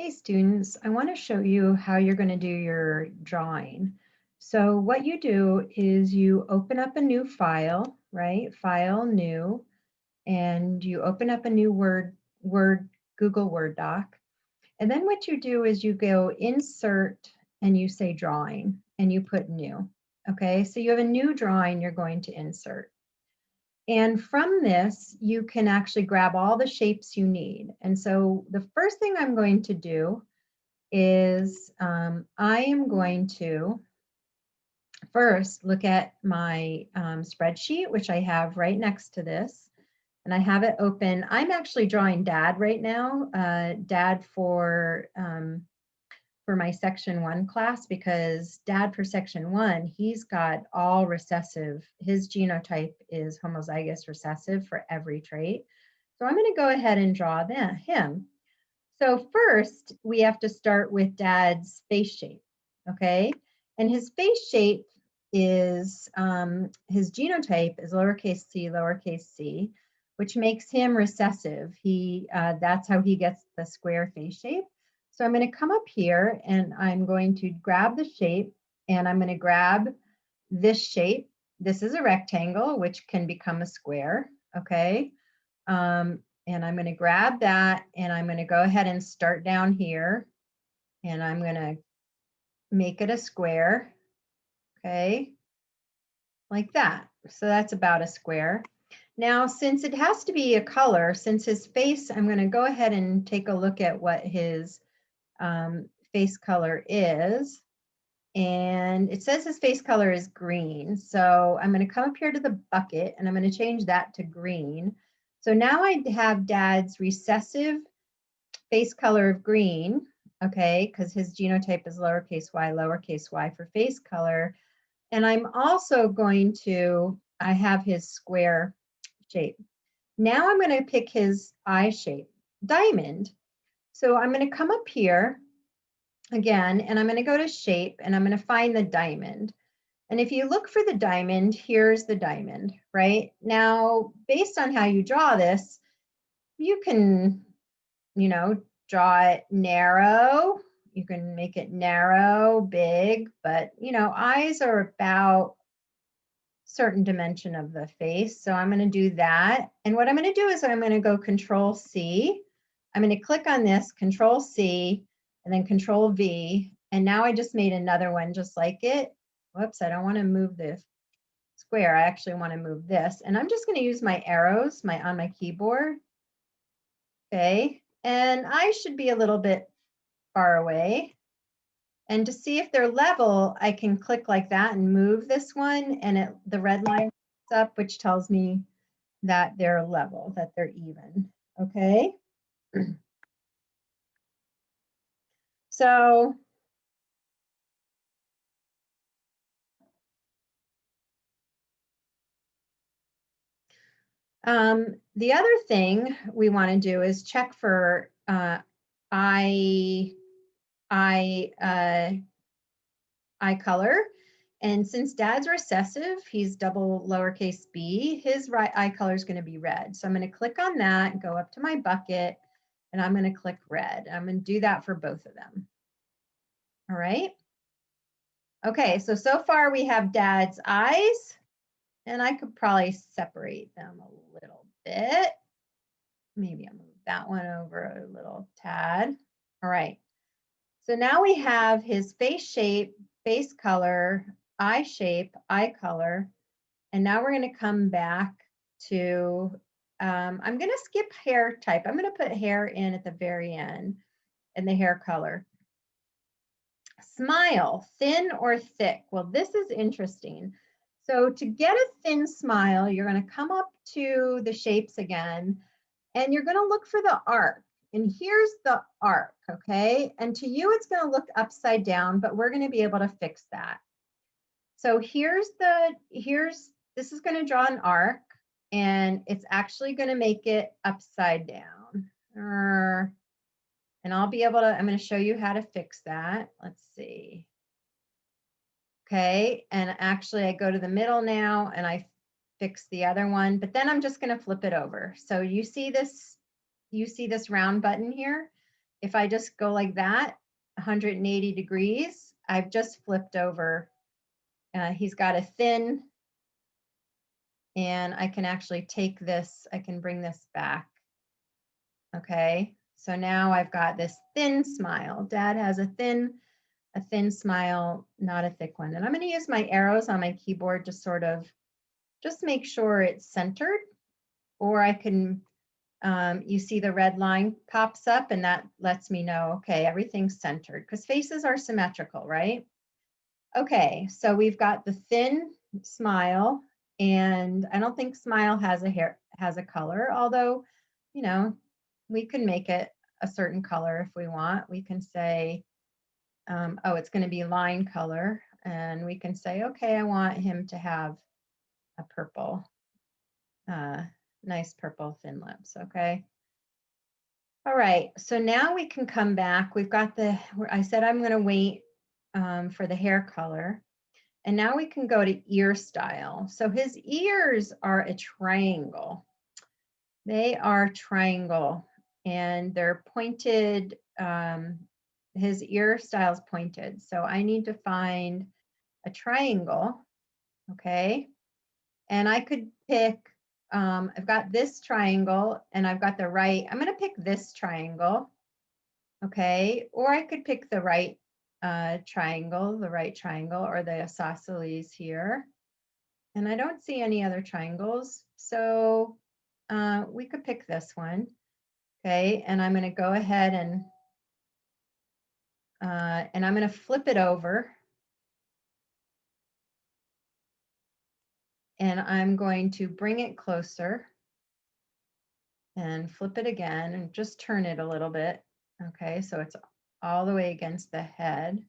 Hey students, I want to show you how you're going to do your drawing. So what you do is you open up a new file, right? File, new, and you open up a new Google Word doc. And then what you do is you go insert and you say drawing and you put new. Okay, so you have a new drawing you're going to insert. And from this, you can actually grab all the shapes you need. And so the first thing I'm going to do is I am going to first look at my spreadsheet, which I have right next to this, and I have it open. I'm actually drawing Dad right now, Dad for my section 1 class, because Dad for section 1, he's got all recessive. His genotype is homozygous recessive for every trait. So I'm going to go ahead and draw him. So first, we have to start with Dad's face shape, okay? And his face shape is, his genotype is lowercase c, which makes him recessive. That's how he gets the square face shape. So I'm going to come up here and I'm going to grab the shape and I'm going to grab this shape. This is a rectangle, which can become a square, okay? And I'm going to grab that and I'm going to go ahead and start down here and I'm going to make it a square, okay, like that. So that's about a square. Now, since it has to be a color, since his face, I'm going to go ahead and take a look at what his face color is. And it says his face color is green. So I'm going to come up here to the bucket and I'm going to change that to green. So now I have Dad's recessive face color of green, okay, because his genotype is lowercase y for face color. And I'm also going to, I have his square shape. Now I'm going to pick his eye shape, diamond. So I'm going to come up here again, and I'm going to go to shape, and I'm going to find the diamond. And if you look for the diamond, here's the diamond, right? Now, based on how you draw this, you can, draw it narrow. You can make it narrow, big, but, eyes are about certain dimension of the face. So I'm going to do that. And what I'm going to do is I'm going to go Control C. I'm going to click on this, Control C, and then Control V. And now I just made another one just like it. Whoops, I don't want to move this square. I actually want to move this. And I'm just going to use my arrows on my keyboard. Okay, and I should be a little bit far away. And to see if they're level, I can click like that and move this one, and the red line comes up, which tells me that they're level, that they're even. Okay. So the other thing we want to do is check for eye color. And since Dad's recessive, he's double lowercase b, his eye color is going to be red. So I'm going to click on that and go up to my bucket, and I'm going to click red. I'm going to do that for both of them. All right. Okay, so far we have Dad's eyes, and I could probably separate them a little bit. Maybe I'll move that one over a little tad. All right. So now we have his face shape, face color, eye shape, eye color. And now we're going to come back to, I'm going to skip hair type. I'm going to put hair in at the very end and the hair color. Smile, thin or thick? Well, this is interesting. So to get a thin smile, you're going to come up to the shapes again, and you're going to look for the arc. And here's the arc, okay? And to you, it's going to look upside down, but we're going to be able to fix that. So this is going to draw an arc, and it's actually going to make it upside down. And I'm going to show you how to fix that. Let's see. Okay, and actually I go to the middle now and I fix the other one, but then I'm just going to flip it over. So you see this round button here? if I just go like that, 180 degrees, I've just flipped over. He's got a thin, and I can actually take this, I can bring this back. Okay, so now I've got this thin smile. Dad has a thin smile, not a thick one. And I'm going to use my arrows on my keyboard to sort of just make sure it's centered, or I can, you see the red line pops up and that lets me know, okay, everything's centered because faces are symmetrical, right? Okay, so we've got the thin smile, and I don't think smile has a color, although, you know, we can make it a certain color if we want. We can say, oh, it's going to be line color, and we can say, okay, I want him to have a purple, nice purple thin lips, okay? All right, so now we can come back. We've got I said I'm going to wait for the hair color. And now we can go to ear style. So his ears are a triangle. They are triangle and they're pointed. His ear style is pointed. So I need to find a triangle, okay? And I could pick, I've got this triangle and I've got the right, I'm gonna pick this triangle, okay? Or I could pick the right triangle, or the isosceles here. And I don't see any other triangles. So we could pick this one. Okay, and I'm going to go ahead and I'm going to flip it over. And I'm going to bring it closer and flip it again and just turn it a little bit. Okay, so it's all the way against the head.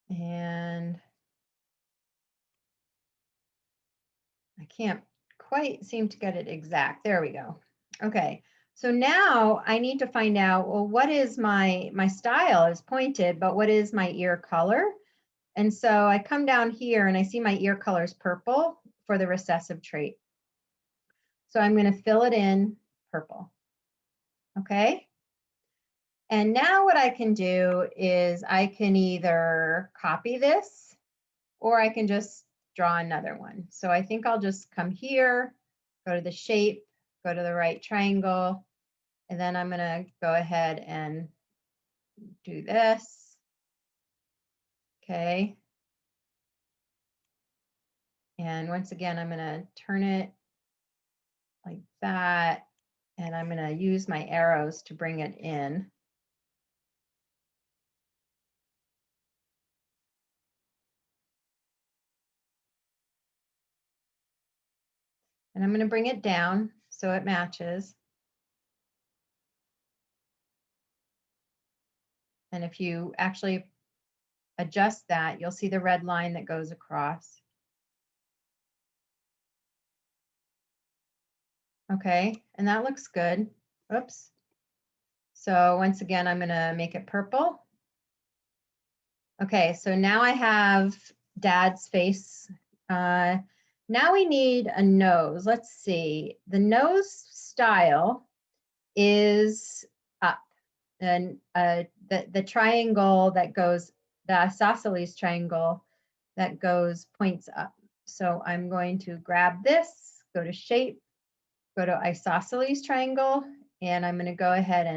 And I can't quite seem to get it exact. There we go. Okay, so now I need to find out, well, what is my style is pointed, but what is my ear color? And so I come down here and I see my ear color is purple for the recessive trait. So I'm going to fill it in purple. Okay. And now what I can do is I can either copy this or I can just draw another one. So I think I'll just come here, go to the shape, go to the right triangle, and then I'm going to go ahead and do this. Okay. And once again, I'm going to turn it like that. And I'm going to use my arrows to bring it in. And I'm going to bring it down so it matches. And if you actually adjust that, you'll see the red line that goes across. Okay, and that looks good. Oops. So once again, I'm going to make it purple. Okay, so now I have Dad's face. Now we need a nose. Let's see. The nose style is up. And the triangle that goes, the isosceles triangle that goes points up. So I'm going to grab this, go to shape, go to isosceles triangle, and I'm going to go ahead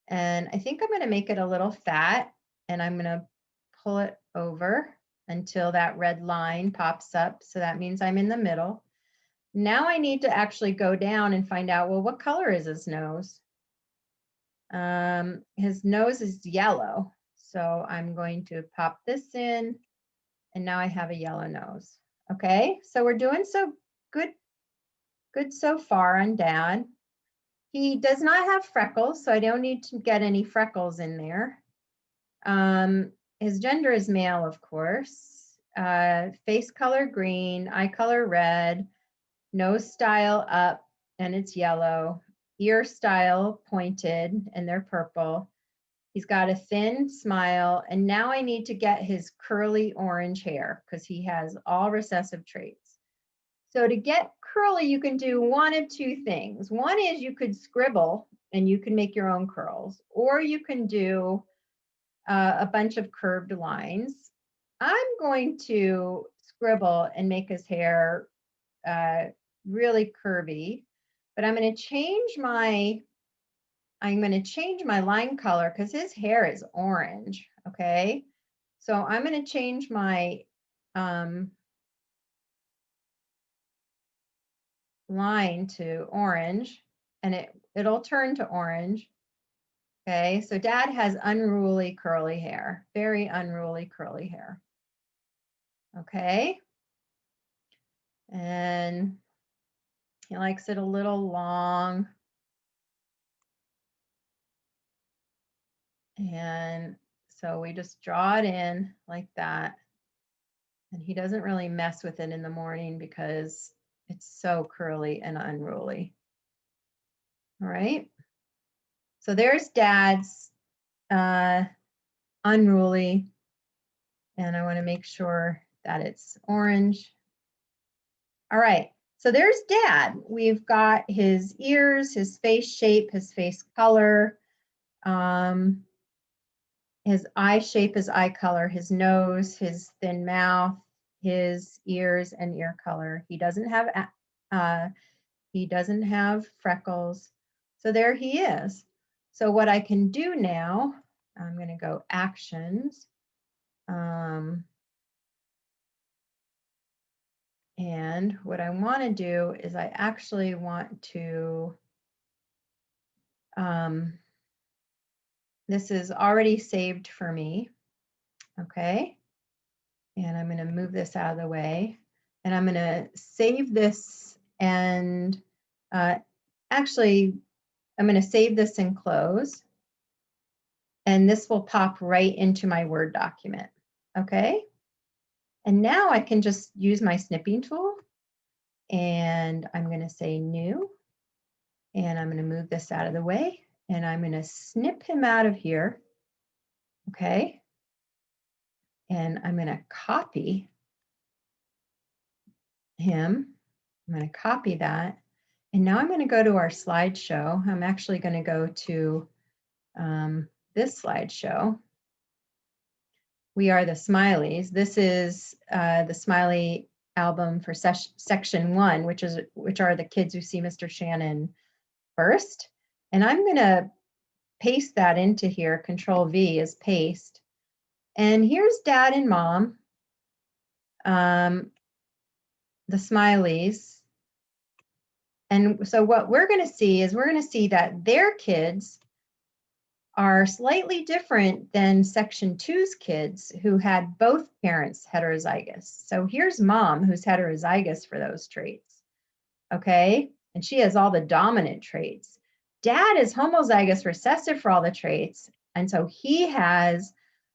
and I think I'm going to make it a little fat, and I'm going to pull it over until that red line pops up. So that means I'm in the middle. Now I need to actually go down and find out, well, what color is his nose? His nose is yellow. So I'm going to pop this in, and now I have a yellow nose. Okay, so we're doing so good so far on Dad. He does not have freckles, so I don't need to get any freckles in there. His gender is male, of course. Face color green, eye color red, nose style up, and it's yellow. Ear style pointed, and they're purple. He's got a thin smile, and now I need to get his curly orange hair because he has all recessive traits. So to get curly, you can do one of two things. One is you could scribble and you can make your own curls, or you can do a bunch of curved lines. I'm going to scribble and make his hair uh, really curvy, but I'm going to change my line color because his hair is orange. Okay, so I'm going to change my line to orange, and it'll turn to orange. Okay, so Dad has unruly curly hair, very unruly curly hair. Okay, and he likes it a little long. And so we just draw it in like that. And he doesn't really mess with it in the morning because it's so curly and unruly. All right. So there's Dad's unruly. And I want to make sure that it's orange. All right. So there's Dad. We've got his ears, his face shape, his face color, his eye shape, his eye color, his nose, his thin mouth, his ears and ear color. He doesn't have freckles. So there he is. So what I can do now, I'm going to go actions. And what I want to do is I actually want to, this is already saved for me. Okay. And I'm going to move this out of the way. And I'm going to save this and actually, I'm going to save this and close. And this will pop right into my Word document. Okay. And now I can just use my snipping tool. And I'm going to say new. And I'm going to move this out of the way. And I'm going to snip him out of here. Okay. And I'm going to copy him. I'm going to copy that. And now I'm going to go to our slideshow. I'm actually going to go to this slideshow. We are the Smileys. This is the Smiley album for section 1, which are the kids who see Mr. Shannon first. And I'm going to paste that into here. Control V is paste. And here's Dad and Mom, the Smileys. And so what we're going to see is we're going to see that their kids are slightly different than section 2's kids who had both parents heterozygous. So here's Mom, who's heterozygous for those traits. Okay, and she has all the dominant traits. Dad is homozygous recessive for all the traits, and so he has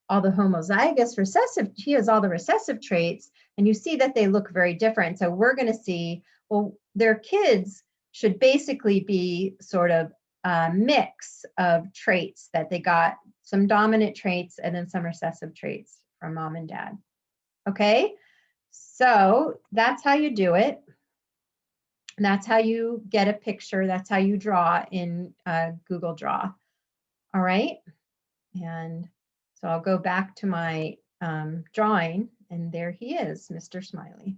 all the homozygous recessive, he has all the recessive traits, and you see that they look very different. So we're going to see, well, their kids should basically be sort of a mix of traits, that they got some dominant traits and then some recessive traits from Mom and Dad. Okay, so that's how you do it. That's how you get a picture. That's how you draw in Google Draw. All right. And so I'll go back to my drawing, and there he is, Mr. Smiley.